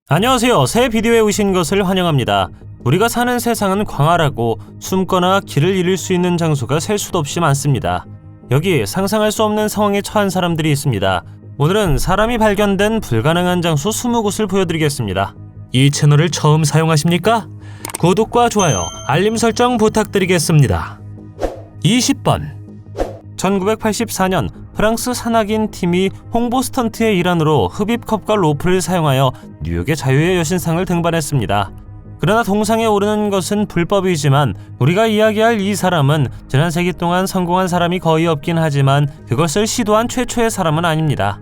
안녕하세요. 새 비디오에 오신 것을 환영합니다. 우리가 사는 세상은 광활하고 숨거나 길을 잃을 수 있는 장소가 셀 수도 없이 많습니다. 여기 상상할 수 없는 상황에 처한 사람들이 있습니다. 오늘은 사람이 발견된 불가능한 장소 20곳을 보여드리겠습니다. 이 채널을 처음 사용하십니까? 구독과 좋아요, 알림 설정 부탁드리겠습니다. 20번 1984년 프랑스 산악인 팀이 홍보 스턴트의 일환으로 흡입컵과 로프를 사용하여 뉴욕의 자유의 여신상을 등반했습니다. 그러나 동상에 오르는 것은 불법이지만 우리가 이야기할 이 사람은 지난 세기 동안 성공한 사람이 거의 없긴 하지만 그것을 시도한 최초의 사람은 아닙니다.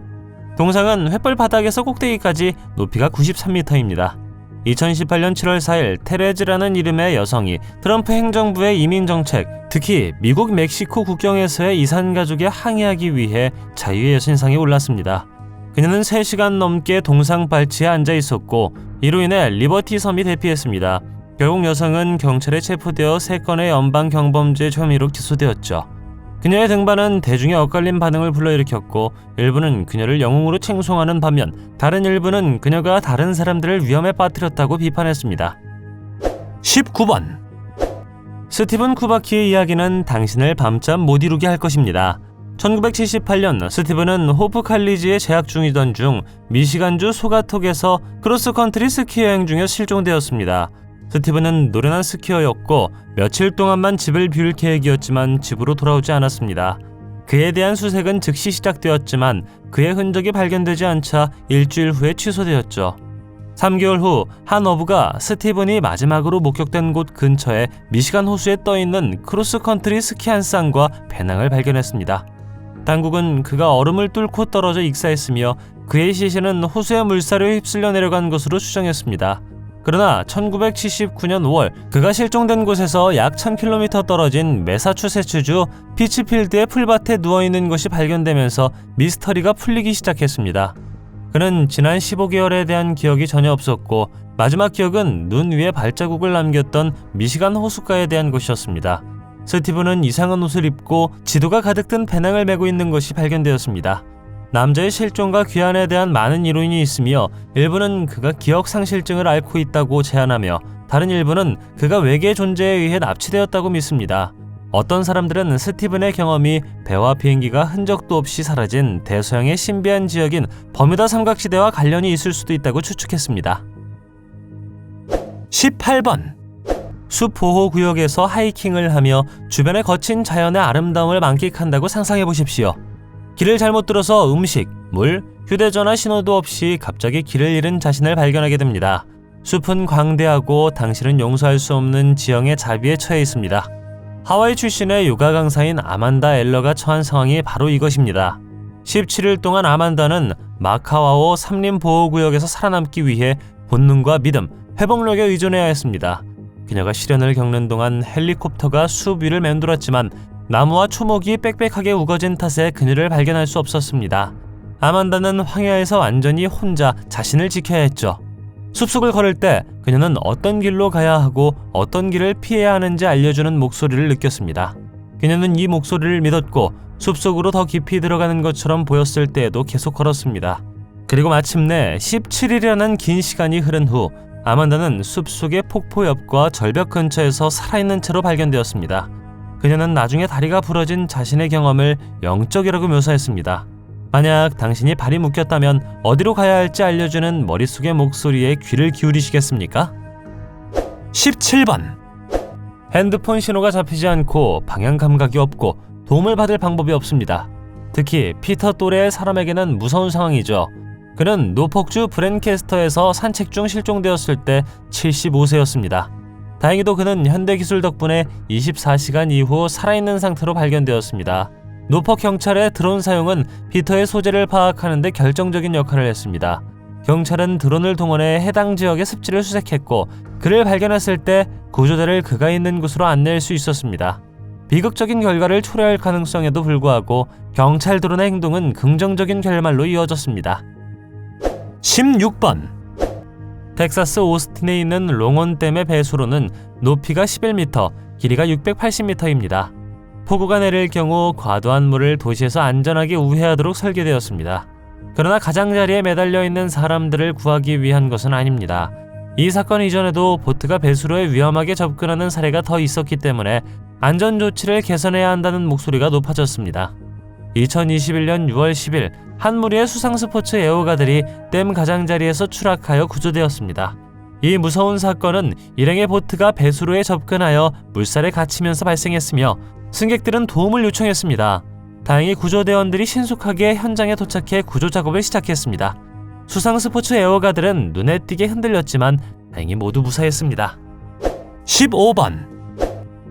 동상은 횃불 바닥에서 꼭대기까지 높이가 93m입니다. 2018년 7월 4일 테레즈라는 이름의 여성이 트럼프 행정부의 이민정책, 특히 미국 멕시코 국경에서의 이산가족에 항의하기 위해 자유의 여신상에 올랐습니다. 그녀는 3시간 넘게 동상 발치에 앉아 있었고 이로 인해 리버티 섬이 대피했습니다. 결국 여성은 경찰에 체포되어 3건의 연방 경범죄 혐의로 기소되었죠. 그녀의 등반은 대중의 엇갈린 반응을 불러일으켰고 일부는 그녀를 영웅으로 칭송하는 반면 다른 일부는 그녀가 다른 사람들을 위험에 빠뜨렸다고 비판했습니다. 19번 스티븐 쿠바키의 이야기는 당신을 밤잠 못 이루게 할 것입니다. 1978년 스티븐은 호프 칼리지에 재학 중이던 중 미시간주 소가톡에서 크로스컨트리 스키 여행 중에 실종되었습니다. 스티븐은 노련한 스키어였고 며칠 동안만 집을 비울 계획이었지만 집으로 돌아오지 않았습니다. 그에 대한 수색은 즉시 시작되었지만 그의 흔적이 발견되지 않자 일주일 후에 취소되었죠. 3개월 후 한 어부가 스티븐이 마지막으로 목격된 곳 근처에 미시간 호수에 떠있는 크로스컨트리 스키 한 쌍과 배낭을 발견했습니다. 당국은 그가 얼음을 뚫고 떨어져 익사했으며 그의 시신은 호수의 물살에 휩쓸려 내려간 것으로 추정했습니다. 그러나 1979년 5월 그가 실종된 곳에서 약 1000km 떨어진 매사추세츠주 피츠필드의 풀밭에 누워있는 것이 발견되면서 미스터리가 풀리기 시작했습니다. 그는 지난 15개월에 대한 기억이 전혀 없었고 마지막 기억은 눈 위에 발자국을 남겼던 미시간 호숫가에 대한 것이었습니다. 스티븐은 이상한 옷을 입고 지도가 가득 든 배낭을 메고 있는 것이 발견되었습니다. 남자의 실종과 귀환에 대한 많은 이론이 있으며 일부는 그가 기억상실증을 앓고 있다고 제안하며 다른 일부는 그가 외계 존재에 의해 납치되었다고 믿습니다. 어떤 사람들은 스티븐의 경험이 배와 비행기가 흔적도 없이 사라진 대서양의 신비한 지역인 버뮤다 삼각지대와 관련이 있을 수도 있다고 추측했습니다. 18번 숲보호구역에서 하이킹을 하며 주변의 거친 자연의 아름다움을 만끽한다고 상상해보십시오. 길을 잘못 들어서 음식, 물, 휴대전화 신호도 없이 갑자기 길을 잃은 자신을 발견하게 됩니다. 숲은 광대하고 당신은 용서할 수 없는 지형의 자비에 처해 있습니다. 하와이 출신의 요가 강사인 아만다 엘러가 처한 상황이 바로 이것입니다. 17일 동안 아만다는 마카와오 삼림보호구역에서 살아남기 위해 본능과 믿음, 회복력에 의존해야 했습니다. 그녀가 시련을 겪는 동안 헬리콥터가 숲 위를 맴돌았지만 나무와 초목이 빽빽하게 우거진 탓에 그녀를 발견할 수 없었습니다. 아만다는 황야에서 완전히 혼자 자신을 지켜야 했죠. 숲속을 걸을 때 그녀는 어떤 길로 가야 하고 어떤 길을 피해야 하는지 알려주는 목소리를 느꼈습니다. 그녀는 이 목소리를 믿었고 숲속으로 더 깊이 들어가는 것처럼 보였을 때에도 계속 걸었습니다. 그리고 마침내 17일이라는 긴 시간이 흐른 후 아만다는 숲속의 폭포 옆과 절벽 근처에서 살아있는 채로 발견되었습니다. 그녀는 나중에 다리가 부러진 자신의 경험을 영적이라고 묘사했습니다. 만약 당신이 발이 묶였다면 어디로 가야 할지 알려주는 머릿속의 목소리에 귀를 기울이시겠습니까? 17번 핸드폰 신호가 잡히지 않고 방향 감각이 없고 도움을 받을 방법이 없습니다. 특히 피터 또래의 사람에게는 무서운 상황이죠. 그는 노폭주 브랜캐스터에서 산책 중 실종되었을 때 75세였습니다. 다행히도 그는 현대기술 덕분에 24시간 이후 살아있는 상태로 발견되었습니다. 노폭 경찰의 드론 사용은 피터의 소재를 파악하는 데 결정적인 역할을 했습니다. 경찰은 드론을 동원해 해당 지역의 습지를 수색했고 그를 발견했을 때 구조대를 그가 있는 곳으로 안내할 수 있었습니다. 비극적인 결과를 초래할 가능성에도 불구하고 경찰 드론의 행동은 긍정적인 결말로 이어졌습니다. 16번 텍사스 오스틴에 있는 롱온댐의 배수로는 높이가 11m, 길이가 680m입니다. 폭우가 내릴 경우 과도한 물을 도시에서 안전하게 우회하도록 설계되었습니다. 그러나 가장자리에 매달려 있는 사람들을 구하기 위한 것은 아닙니다. 이 사건 이전에도 보트가 배수로에 위험하게 접근하는 사례가 더 있었기 때문에 안전조치를 개선해야 한다는 목소리가 높아졌습니다. 2021년 6월 10일 한 무리의 수상스포츠 애호가들이 댐 가장자리에서 추락하여 구조되었습니다. 이 무서운 사건은 일행의 보트가 배수로에 접근하여 물살에 갇히면서 발생했으며 승객들은 도움을 요청했습니다. 다행히 구조대원들이 신속하게 현장에 도착해 구조작업을 시작했습니다. 수상스포츠 애호가들은 눈에 띄게 흔들렸지만 다행히 모두 무사했습니다. 15번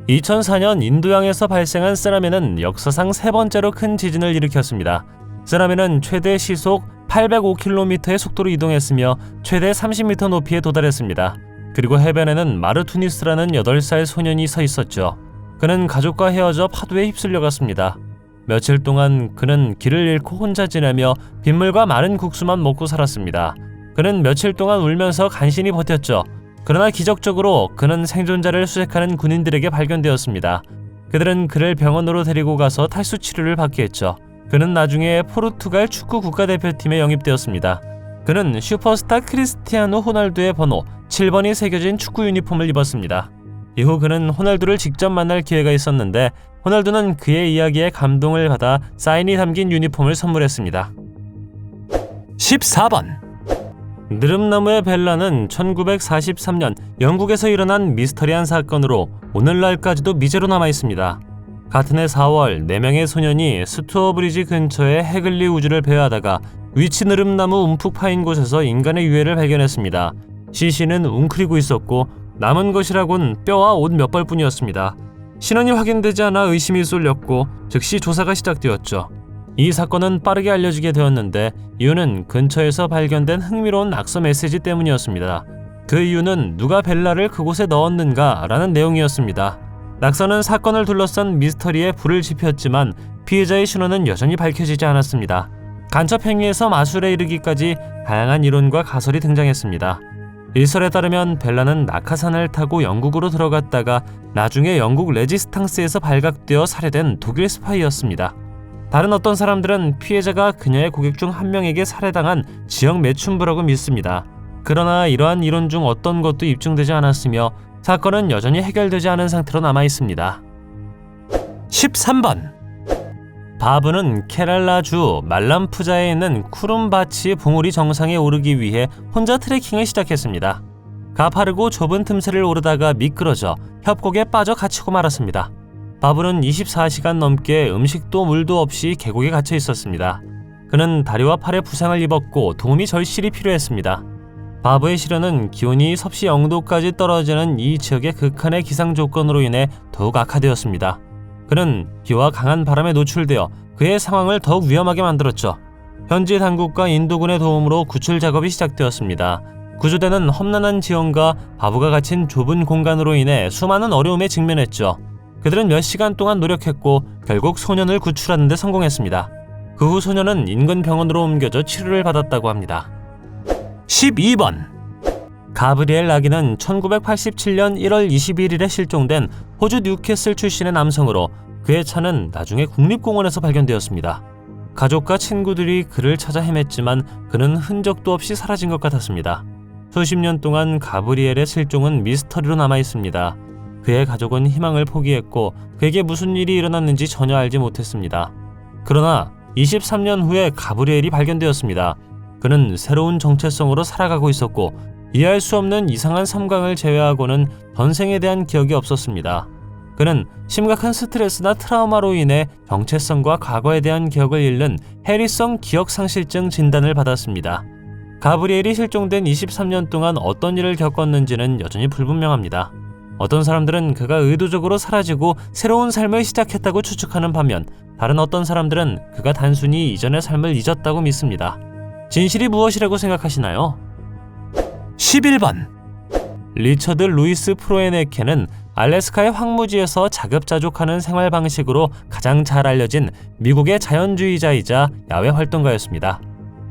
2004년 인도양에서 발생한 쓰나미는 역사상 세 번째로 큰 지진을 일으켰습니다. 쓰나미는 최대 시속 805km의 속도로 이동했으며 최대 30m 높이에 도달했습니다. 그리고 해변에는 마르투니스라는 8살 소년이 서 있었죠. 그는 가족과 헤어져 파도에 휩쓸려갔습니다. 며칠 동안 그는 길을 잃고 혼자 지내며 빗물과 마른 국수만 먹고 살았습니다. 그는 며칠 동안 울면서 간신히 버텼죠. 그러나 기적적으로 그는 생존자를 수색하는 군인들에게 발견되었습니다. 그들은 그를 병원으로 데리고 가서 탈수 치료를 받게 했죠. 그는 나중에 포르투갈 축구 국가대표팀에 영입되었습니다. 그는 슈퍼스타 크리스티아노 호날두의 번호 7번이 새겨진 축구 유니폼을 입었습니다. 이후 그는 호날두를 직접 만날 기회가 있었는데 호날두는 그의 이야기에 감동을 받아 사인이 담긴 유니폼을 선물했습니다. 14번 느릅나무의 벨라는 1943년 영국에서 일어난 미스터리한 사건으로 오늘날까지도 미제로 남아있습니다. 같은 해 4월 4명의 소년이 스투어 브리지 근처의 해글리 우주를 배회하다가 위치 느릅나무 움푹 파인 곳에서 인간의 유해를 발견했습니다. 시신은 웅크리고 있었고 남은 것이라곤 뼈와 옷 몇 벌뿐이었습니다. 신원이 확인되지 않아 의심이 쏠렸고 즉시 조사가 시작되었죠. 이 사건은 빠르게 알려지게 되었는데 이유는 근처에서 발견된 흥미로운 낙서 메시지 때문이었습니다. 그 이유는 누가 벨라를 그곳에 넣었는가 라는 내용이었습니다. 낙서는 사건을 둘러싼 미스터리에 불을 지폈지만 피해자의 신원은 여전히 밝혀지지 않았습니다. 간첩 행위에서 마술에 이르기까지 다양한 이론과 가설이 등장했습니다. 일설에 따르면 벨라는 낙하산을 타고 영국으로 들어갔다가 나중에 영국 레지스탕스에서 발각되어 살해된 독일 스파이였습니다. 다른 어떤 사람들은 피해자가 그녀의 고객 중 한 명에게 살해당한 지역 매춘부라고 믿습니다. 그러나 이러한 이론 중 어떤 것도 입증되지 않았으며 사건은 여전히 해결되지 않은 상태로 남아있습니다. 13번 바브는 케랄라주 말람푸자에 있는 쿠룸바치 봉우리 정상에 오르기 위해 혼자 트레킹을 시작했습니다. 가파르고 좁은 틈새를 오르다가 미끄러져 협곡에 빠져 갇히고 말았습니다. 바브는 24시간 넘게 음식도 물도 없이 계곡에 갇혀 있었습니다. 그는 다리와 팔에 부상을 입었고 도움이 절실히 필요했습니다. 바브의 시련은 기온이 섭씨 0도까지 떨어지는 이 지역의 극한의 기상 조건으로 인해 더욱 악화되었습니다. 그는 비와 강한 바람에 노출되어 그의 상황을 더욱 위험하게 만들었죠. 현지 당국과 인도군의 도움으로 구출 작업이 시작되었습니다. 구조대는 험난한 지형과 바브가 갇힌 좁은 공간으로 인해 수많은 어려움에 직면했죠. 그들은 몇 시간 동안 노력했고 결국 소년을 구출하는 데 성공했습니다. 그 후 소년은 인근 병원으로 옮겨져 치료를 받았다고 합니다. 12번 가브리엘 라기는 1987년 1월 21일에 실종된 호주 뉴캐슬 출신의 남성으로 그의 차는 나중에 국립공원에서 발견되었습니다. 가족과 친구들이 그를 찾아 헤맸지만 그는 흔적도 없이 사라진 것 같았습니다. 수십 년 동안 가브리엘의 실종은 미스터리로 남아있습니다. 그의 가족은 희망을 포기했고 그에게 무슨 일이 일어났는지 전혀 알지 못했습니다. 그러나 23년 후에 가브리엘이 발견되었습니다. 그는 새로운 정체성으로 살아가고 있었고 이해할 수 없는 이상한 섬광을 제외하고는 전생에 대한 기억이 없었습니다. 그는 심각한 스트레스나 트라우마로 인해 정체성과 과거에 대한 기억을 잃는 해리성 기억상실증 진단을 받았습니다. 가브리엘이 실종된 23년 동안 어떤 일을 겪었는지는 여전히 불분명합니다. 어떤 사람들은 그가 의도적으로 사라지고 새로운 삶을 시작했다고 추측하는 반면 다른 어떤 사람들은 그가 단순히 이전의 삶을 잊었다고 믿습니다. 진실이 무엇이라고 생각하시나요? 11번 리처드 루이스 프로에네케는 알래스카의 황무지에서 자급자족하는 생활 방식으로 가장 잘 알려진 미국의 자연주의자이자 야외 활동가였습니다.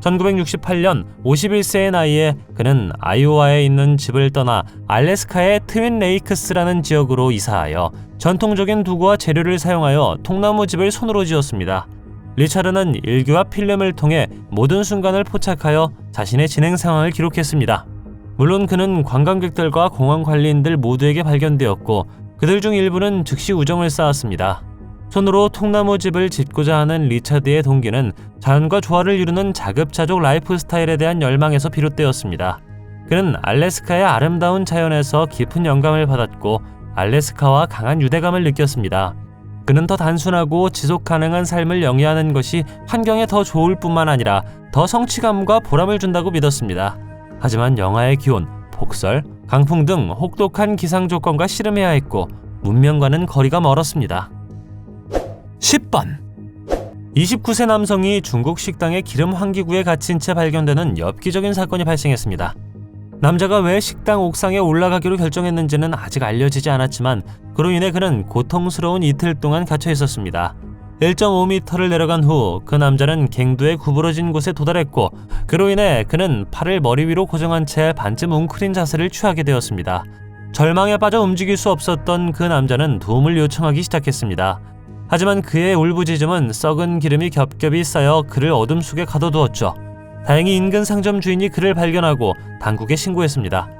1968년 51세의 나이에 그는 아이오와에 있는 집을 떠나 알래스카의 트윈 레이크스라는 지역으로 이사하여 전통적인 도구와 재료를 사용하여 통나무 집을 손으로 지었습니다. 리차드는 일기와 필름을 통해 모든 순간을 포착하여 자신의 진행 상황을 기록했습니다. 물론 그는 관광객들과 공항 관리인들 모두에게 발견되었고 그들 중 일부는 즉시 우정을 쌓았습니다. 손으로 통나무집을 짓고자 하는 리차드의 동기는 자연과 조화를 이루는 자급자족 라이프 스타일에 대한 열망에서 비롯되었습니다. 그는 알래스카의 아름다운 자연에서 깊은 영감을 받았고 알래스카와 강한 유대감을 느꼈습니다. 그는 더 단순하고 지속 가능한 삶을 영위하는 것이 환경에 더 좋을 뿐만 아니라 더 성취감과 보람을 준다고 믿었습니다. 하지만 영하의 기온, 폭설, 강풍 등 혹독한 기상 조건과 씨름해야 했고 문명과는 거리가 멀었습니다. 10번 29세 남성이 중국 식당의 기름 환기구에 갇힌 채 발견되는 엽기적인 사건이 발생했습니다. 남자가 왜 식당 옥상에 올라가기로 결정했는지는 아직 알려지지 않았지만 그로 인해 그는 고통스러운 이틀 동안 갇혀 있었습니다. 1.5m를 내려간 후 그 남자는 갱도의 구부러진 곳에 도달했고 그로 인해 그는 팔을 머리 위로 고정한 채 반쯤 웅크린 자세를 취하게 되었습니다. 절망에 빠져 움직일 수 없었던 그 남자는 도움을 요청하기 시작했습니다. 하지만 그의 울부짖음은 썩은 기름이 겹겹이 쌓여 그를 어둠 속에 가둬두었죠. 다행히 인근 상점 주인이 그를 발견하고 당국에 신고했습니다.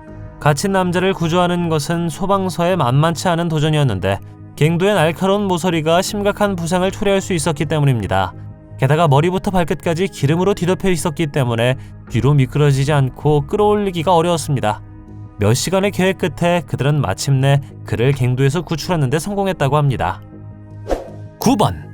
갇힌 남자를 구조하는 것은 소방서에 만만치 않은 도전이었는데 갱도의 날카로운 모서리가 심각한 부상을 초래할 수 있었기 때문입니다. 게다가 머리부터 발끝까지 기름으로 뒤덮여 있었기 때문에 뒤로 미끄러지지 않고 끌어올리기가 어려웠습니다. 몇 시간의 계획 끝에 그들은 마침내 그를 갱도에서 구출하는 데 성공했다고 합니다. 9번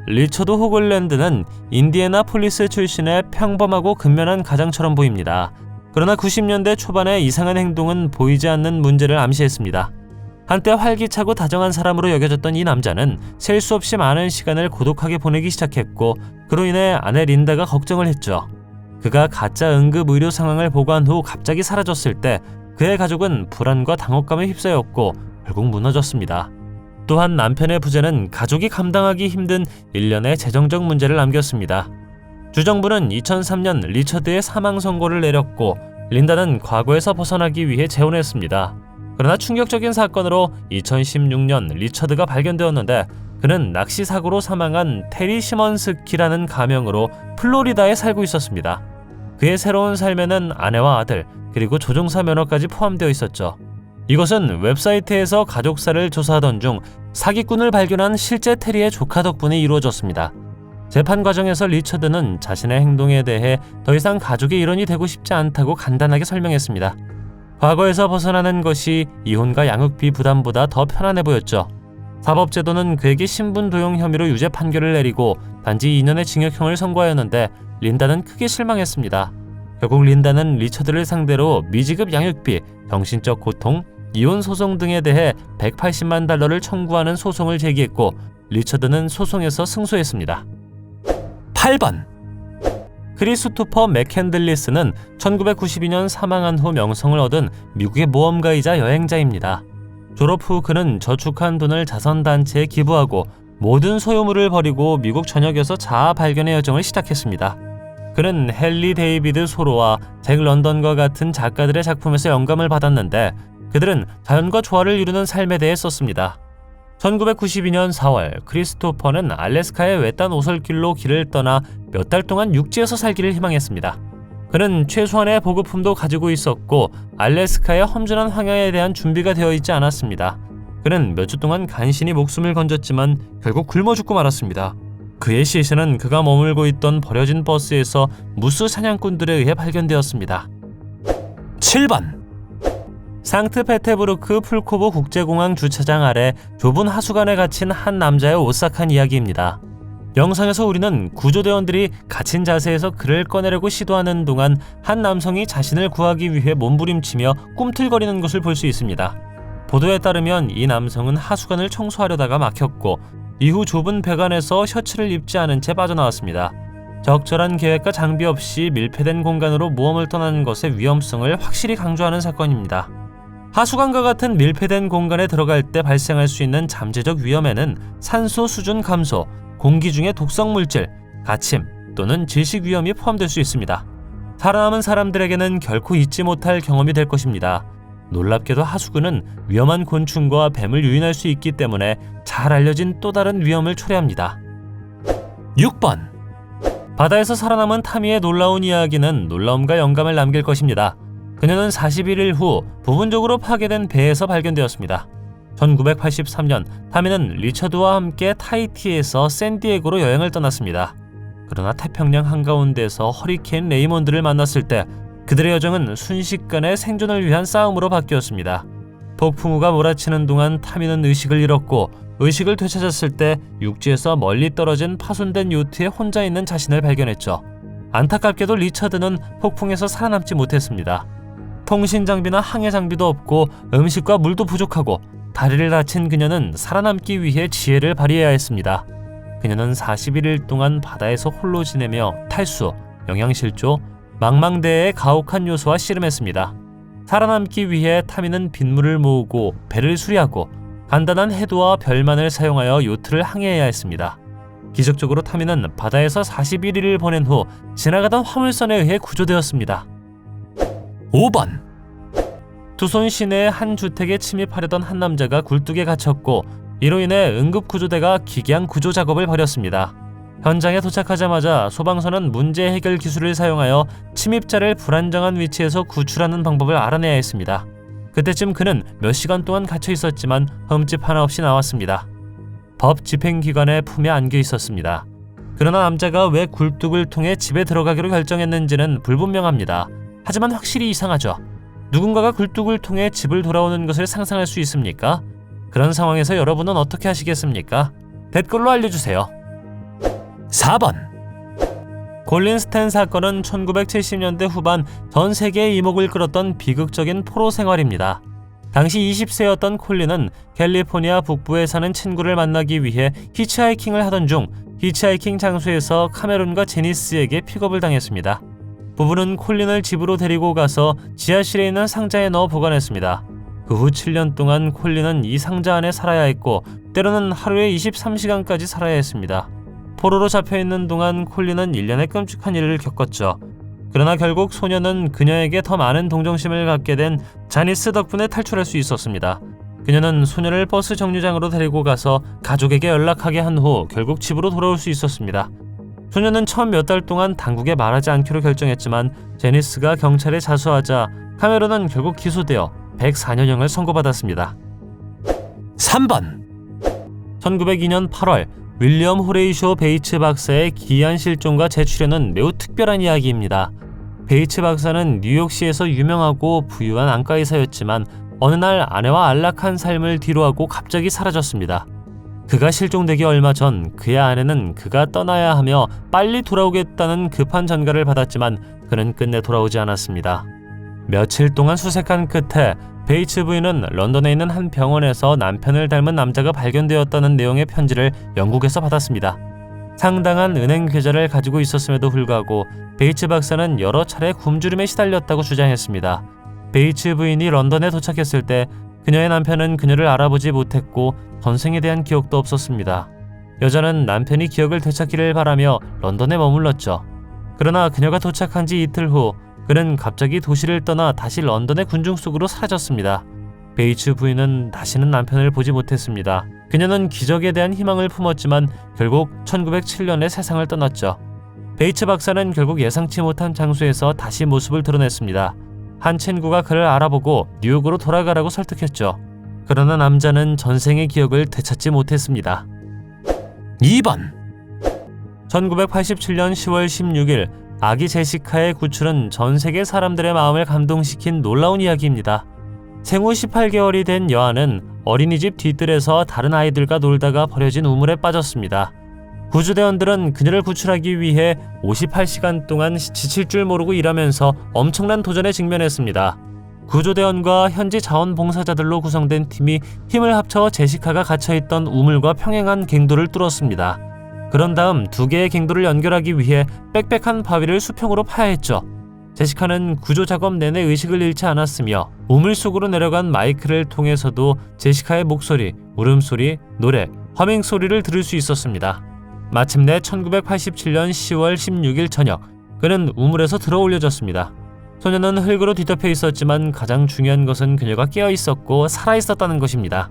리처드 호글랜드는 인디애나폴리스 출신의 평범하고 근면한 가장처럼 보입니다. 그러나 90년대 초반의 이상한 행동은 보이지 않는 문제를 암시했습니다. 한때 활기차고 다정한 사람으로 여겨졌던 이 남자는 셀 수 없이 많은 시간을 고독하게 보내기 시작했고 그로 인해 아내 린다가 걱정을 했죠. 그가 가짜 응급 의료 상황을 보고한 후 갑자기 사라졌을 때 그의 가족은 불안과 당혹감에 휩싸였고 결국 무너졌습니다. 또한 남편의 부재는 가족이 감당하기 힘든 일련의 재정적 문제를 남겼습니다. 주정부는 2003년 리처드의 사망 선고를 내렸고 린다는 과거에서 벗어나기 위해 재혼했습니다. 그러나 충격적인 사건으로 2016년 리처드가 발견되었는데 그는 낚시 사고로 사망한 테리 시먼스키라는 가명으로 플로리다에 살고 있었습니다. 그의 새로운 삶에는 아내와 아들 그리고 조종사 면허까지 포함되어 있었죠. 이것은 웹사이트에서 가족사를 조사하던 중 사기꾼을 발견한 실제 테리의 조카 덕분에 이루어졌습니다. 재판 과정에서 리처드는 자신의 행동에 대해 더 이상 가족의 일원이 되고 싶지 않다고 간단하게 설명했습니다. 과거에서 벗어나는 것이 이혼과 양육비 부담보다 더 편안해 보였죠. 사법제도는 그에게 신분 도용 혐의로 유죄 판결을 내리고 단지 2년의 징역형을 선고하였는데 린다는 크게 실망했습니다. 결국 린다는 리처드를 상대로 미지급 양육비, 정신적 고통, 이혼 소송 등에 대해 180만 달러를 청구하는 소송을 제기했고 리처드는 소송에서 승소했습니다. 8번 크리스토퍼 맥캔들리스는 1992년 사망한 후 명성을 얻은 미국의 모험가이자 여행자입니다. 졸업 후 그는 저축한 돈을 자선단체에 기부하고 모든 소유물을 버리고 미국 전역에서 자아 발견의 여정을 시작했습니다. 그는 헨리 데이비드 소로와 잭 런던과 같은 작가들의 작품에서 영감을 받았는데 그들은 자연과 조화를 이루는 삶에 대해 썼습니다. 1992년 4월 크리스토퍼는 알래스카의 외딴 오솔길로 길을 떠나 몇 달 동안 육지에서 살기를 희망했습니다. 그는 최소한의 보급품도 가지고 있었고 알래스카의 험준한 황야에 대한 준비가 되어 있지 않았습니다. 그는 몇 주 동안 간신히 목숨을 건졌지만 결국 굶어 죽고 말았습니다. 그의 시신은 그가 머물고 있던 버려진 버스에서 무수 사냥꾼들에 의해 발견되었습니다. 7번 상트페테부르크 풀코브 국제공항 주차장 아래 좁은 하수관에 갇힌 한 남자의 오싹한 이야기입니다. 영상에서 우리는 구조대원들이 갇힌 자세에서 그를 꺼내려고 시도하는 동안 한 남성이 자신을 구하기 위해 몸부림치며 꿈틀거리는 것을 볼 수 있습니다. 보도에 따르면 이 남성은 하수관을 청소하려다가 막혔고 이후 좁은 배관에서 셔츠를 입지 않은 채 빠져나왔습니다. 적절한 계획과 장비 없이 밀폐된 공간으로 모험을 떠나는 것의 위험성을 확실히 강조하는 사건입니다. 하수관과 같은 밀폐된 공간에 들어갈 때 발생할 수 있는 잠재적 위험에는 산소 수준 감소, 공기 중의 독성 물질, 가침 또는 질식 위험이 포함될 수 있습니다. 살아남은 사람들에게는 결코 잊지 못할 경험이 될 것입니다. 놀랍게도 하수구는 위험한 곤충과 뱀을 유인할 수 있기 때문에 잘 알려진 또 다른 위험을 초래합니다. 6번. 바다에서 살아남은 타미의 놀라운 이야기는 놀라움과 영감을 남길 것입니다. 그녀는 41일 후 부분적으로 파괴된 배에서 발견되었습니다. 1983년 타미는 리처드와 함께 타히티에서 샌디에고로 여행을 떠났습니다. 그러나 태평양 한가운데서 허리케인 레이몬드를 만났을 때 그들의 여정은 순식간에 생존을 위한 싸움으로 바뀌었습니다. 폭풍우가 몰아치는 동안 타미는 의식을 잃었고 의식을 되찾았을 때 육지에서 멀리 떨어진 파손된 요트에 혼자 있는 자신을 발견했죠. 안타깝게도 리처드는 폭풍에서 살아남지 못했습니다. 통신 장비나 항해 장비도 없고 음식과 물도 부족하고 다리를 다친 그녀는 살아남기 위해 지혜를 발휘해야 했습니다. 그녀는 41일 동안 바다에서 홀로 지내며 탈수, 영양실조, 망망대해의 가혹한 요소와 씨름했습니다. 살아남기 위해 타미는 빗물을 모으고 배를 수리하고 간단한 해도와 별만을 사용하여 요트를 항해해야 했습니다. 기적적으로 타미는 바다에서 41일을 보낸 후 지나가던 화물선에 의해 구조되었습니다. 5번. 투손 시내의 한 주택에 침입하려던 한 남자가 굴뚝에 갇혔고 이로 인해 응급구조대가 기괴한 구조 작업을 벌였습니다. 현장에 도착하자마자 소방서는 문제 해결 기술을 사용하여 침입자를 불안정한 위치에서 구출하는 방법을 알아내야 했습니다. 그때쯤 그는 몇 시간 동안 갇혀 있었지만 흠집 하나 없이 나왔습니다. 법 집행기관의 품에 안겨 있었습니다. 그러나 남자가 왜 굴뚝을 통해 집에 들어가기로 결정했는지는 불분명합니다. 하지만 확실히 이상하죠. 누군가가 굴뚝을 통해 집을 돌아오는 것을 상상할 수 있습니까? 그런 상황에서 여러분은 어떻게 하시겠습니까? 댓글로 알려주세요. 4번. 콜린 스탠 사건은 1970년대 후반 전 세계의 이목을 끌었던 비극적인 포로 생활입니다. 당시 20세였던 콜린은 캘리포니아 북부에 사는 친구를 만나기 위해 히치하이킹을 하던 중 히치하이킹 장소에서 카메론과 제니스에게 픽업을 당했습니다. 부부는 콜린을 집으로 데리고 가서 지하실에 있는 상자에 넣어 보관했습니다. 그 후 7년 동안 콜린은 이 상자 안에 살아야 했고 때로는 하루에 23시간까지 살아야 했습니다. 포로로 잡혀있는 동안 콜린은 1년의 끔찍한 일을 겪었죠. 그러나 결국 소녀는 그녀에게 더 많은 동정심을 갖게 된 자니스 덕분에 탈출할 수 있었습니다. 그녀는 소녀를 버스 정류장으로 데리고 가서 가족에게 연락하게 한 후 결국 집으로 돌아올 수 있었습니다. 소녀는 처음 몇 달 동안 당국에 말하지 않기로 결정했지만 제니스가 경찰에 자수하자 카메론은 결국 기소되어 104년형을 선고받았습니다. 3번. 1902년 8월 윌리엄 호레이쇼 베이츠 박사의 기이한 실종과 재출현은 매우 특별한 이야기입니다. 베이츠 박사는 뉴욕시에서 유명하고 부유한 안과의사였지만 어느 날 아내와 안락한 삶을 뒤로하고 갑자기 사라졌습니다. 그가 실종되기 얼마 전 그의 아내는 그가 떠나야 하며 빨리 돌아오겠다는 급한 전가를 받았지만 그는 끝내 돌아오지 않았습니다. 며칠 동안 수색한 끝에 베이츠 부인은 런던에 있는 한 병원에서 남편을 닮은 남자가 발견되었다는 내용의 편지를 영국에서 받았습니다. 상당한 은행 계좌를 가지고 있었음에도 불구하고 베이츠 박사는 여러 차례 굶주림에 시달렸다고 주장했습니다. 베이츠 부인이 런던에 도착했을 때 그녀의 남편은 그녀를 알아보지 못했고 전생에 대한 기억도 없었습니다. 여자는 남편이 기억을 되찾기를 바라며 런던에 머물렀죠. 그러나 그녀가 도착한 지 이틀 후 그는 갑자기 도시를 떠나 다시 런던의 군중 속으로 사라졌습니다. 베이츠 부인은 다시는 남편을 보지 못했습니다. 그녀는 기적에 대한 희망을 품었지만 결국 1907년에 세상을 떠났죠. 베이츠 박사는 결국 예상치 못한 장소에서 다시 모습을 드러냈습니다. 한 친구가 그를 알아보고 뉴욕으로 돌아가라고 설득했죠. 그러나 남자는 전생의 기억을 되찾지 못했습니다. 2번. 1987년 10월 16일 아기 제시카의 구출은 전 세계 사람들의 마음을 감동시킨 놀라운 이야기입니다. 생후 18개월이 된 여아는 어린이집 뒤뜰에서 다른 아이들과 놀다가 버려진 우물에 빠졌습니다. 구조대원들은 그녀를 구출하기 위해 58시간 동안 지칠 줄 모르고 일하면서 엄청난 도전에 직면했습니다. 구조대원과 현지 자원봉사자들로 구성된 팀이 힘을 합쳐 제시카가 갇혀있던 우물과 평행한 갱도를 뚫었습니다. 그런 다음 두 개의 갱도를 연결하기 위해 빽빽한 바위를 수평으로 파야 했죠. 제시카는 구조 작업 내내 의식을 잃지 않았으며 우물 속으로 내려간 마이크를 통해서도 제시카의 목소리, 울음소리, 노래, 허밍 소리를 들을 수 있었습니다. 마침내 1987년 10월 16일 저녁, 그는 우물에서 들어 올려졌습니다. 소녀는 흙으로 뒤덮여 있었지만 가장 중요한 것은 그녀가 깨어 있었고 살아 있었다는 것입니다.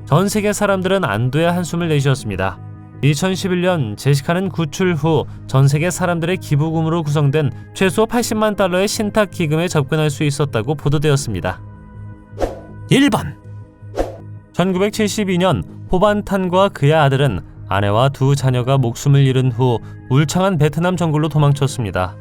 전 세계 사람들은 안도의 한숨을 내쉬었습니다. 2011년 제시카는 구출 후 전 세계 사람들의 기부금으로 구성된 최소 80만 달러의 신탁 기금에 접근할 수 있었다고 보도되었습니다. 1번 1972년 호반탄과 그의 아들은 아내와 두 자녀가 목숨을 잃은 후 울창한 베트남 정글로 도망쳤습니다.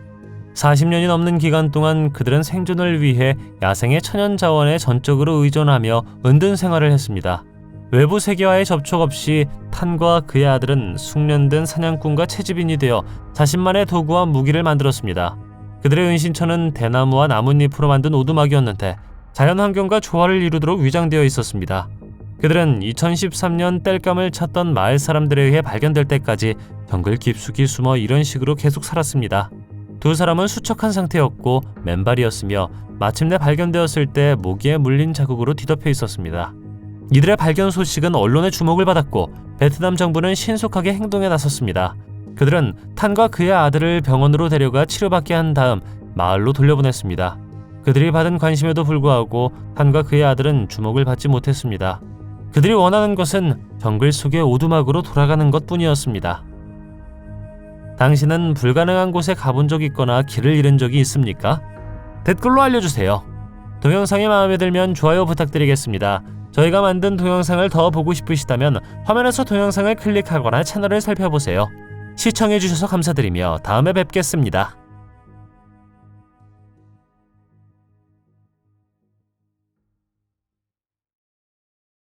40년이 넘는 기간 동안 그들은 생존을 위해 야생의 천연 자원에 전적으로 의존하며 은둔 생활을 했습니다. 외부 세계와의 접촉 없이 탄과 그의 아들은 숙련된 사냥꾼과 채집인이 되어 자신만의 도구와 무기를 만들었습니다. 그들의 은신처는 대나무와 나뭇잎으로 만든 오두막이었는데 자연환경과 조화를 이루도록 위장되어 있었습니다. 그들은 2013년 땔감을 찾던 마을 사람들에 의해 발견될 때까지 정글 깊숙이 숨어 이런 식으로 계속 살았습니다. 두 사람은 수척한 상태였고 맨발이었으며 마침내 발견되었을 때 모기에 물린 자국으로 뒤덮여 있었습니다. 이들의 발견 소식은 언론의 주목을 받았고 베트남 정부는 신속하게 행동에 나섰습니다. 그들은 탄과 그의 아들을 병원으로 데려가 치료받게 한 다음 마을로 돌려보냈습니다. 그들이 받은 관심에도 불구하고 탄과 그의 아들은 주목을 받지 못했습니다. 그들이 원하는 것은 정글 속의 오두막으로 돌아가는 것뿐이었습니다. 당신은 불가능한 곳에 가본 적 있거나 길을 잃은 적이 있습니까? 댓글로 알려주세요. 동영상이 마음에 들면 좋아요 부탁드리겠습니다. 저희가 만든 동영상을 더 보고 싶으시다면 화면에서 동영상을 클릭하거나 채널을 살펴보세요. 시청해주셔서 감사드리며 다음에 뵙겠습니다.